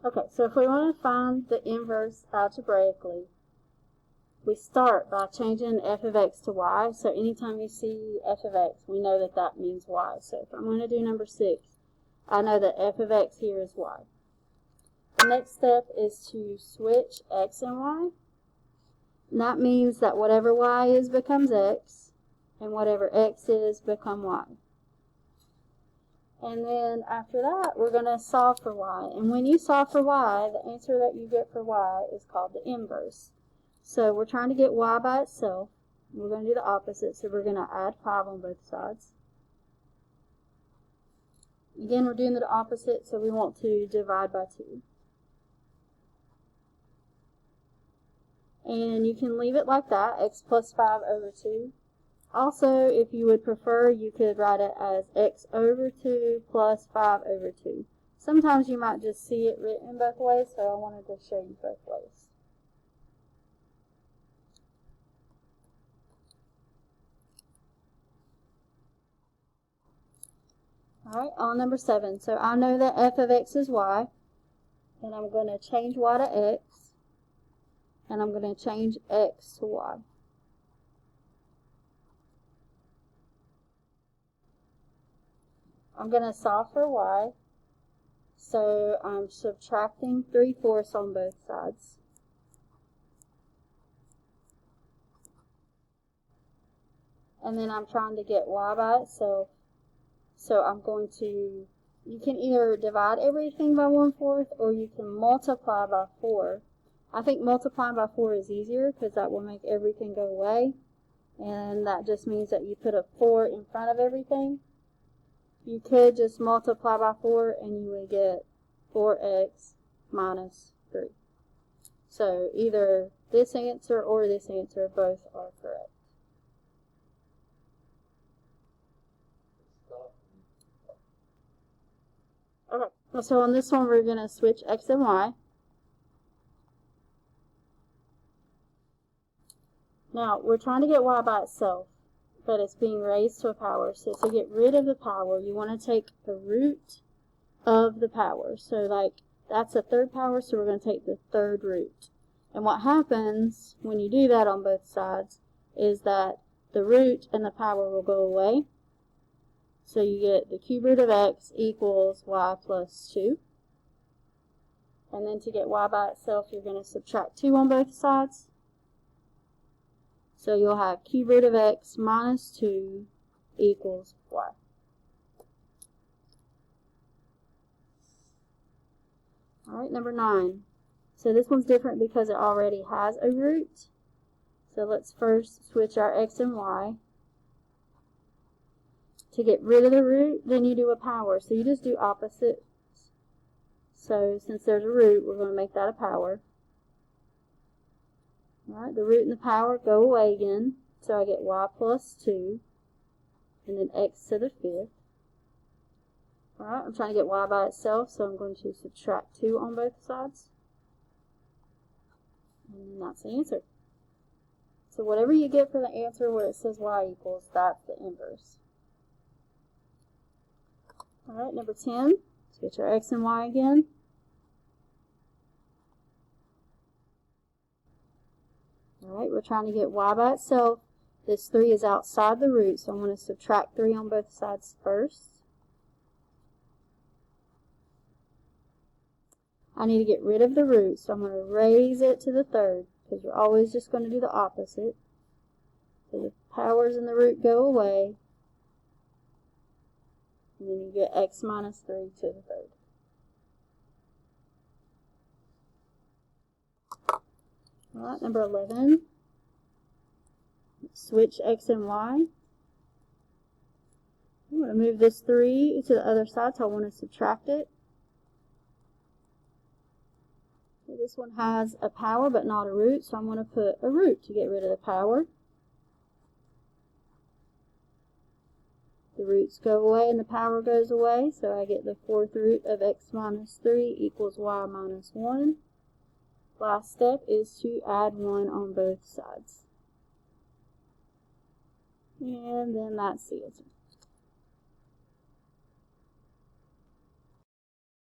Okay, so if we want to find the inverse algebraically, we start by changing f of x to y. So anytime you see f of x, we know that that means y. So if I'm going to do number 6, I know that f of x here is y. The next step is to switch x and y. And that means that whatever y is becomes x, and whatever x is become y. And then after that, we're going to solve for y. And when you solve for y, the answer that you get for y is called the inverse. So we're trying to get y by itself. We're going to do the opposite, so we're going to add 5 on both sides. Again, we're doing the opposite, so we want to divide by 2. And you can leave it like that, x plus 5 over 2. Also, if you would prefer, you could write it as x over 2 plus 5 over 2. Sometimes you might just see it written both ways, so I wanted to show you both ways. Alright, on number 7. So I know that f of x is y, and I'm going to change y to x, and I'm going to change x to y. I'm going to solve for y, so I'm subtracting 3/4 on both sides. And then I'm trying to get y by itself, so I'm going to, you can either divide everything by 1/4 or you can multiply by 4. I think multiplying by 4 is easier because that will make everything go away, and that just means that you put a 4 in front of everything. You could just multiply by 4 and you would get 4x minus 3. So either this answer or this answer, both are correct. Okay, so on this one we're going to switch x and y. Now we're trying to get y by itself, but it's being raised to a power. So to get rid of the power, you want to take the root of the power. So like that's a third power, so we're going to take the third root. And what happens when you do that on both sides is that the root and the power will go away. So you get the cube root of x equals y plus 2. And then to get y by itself, you're going to subtract 2 on both sides. So you'll have cube root of x minus 2 equals y. Alright, number 9. So this one's different because it already has a root. So let's first switch our x and y. To get rid of the root, then you do a power. So you just do opposites. So since there's a root, we're going to make that a power. Alright, the root and the power go away again. So I get y plus 2. And then x to the 5th. Alright, I'm trying to get y by itself, so I'm going to subtract 2 on both sides. And that's the answer. So whatever you get for the answer where it says y equals, that's the inverse. Alright, number 10. Switch our x and y again. Alright, we're trying to get y by itself. This 3 is outside the root, so I'm going to subtract 3 on both sides first. I need to get rid of the root, so I'm going to raise it to the third, because you're always just going to do the opposite. So the powers in the root go away, and then you get x minus 3 to the third. Alright, number 11. Switch x and y. I'm going to move this 3 to the other side, so I want to subtract it. So this one has a power but not a root, so I'm going to put a root to get rid of the power. The roots go away and the power goes away, so I get the 4th root of x minus 3 equals y minus 1. Last step is to add 1 on both sides. And then that's the answer.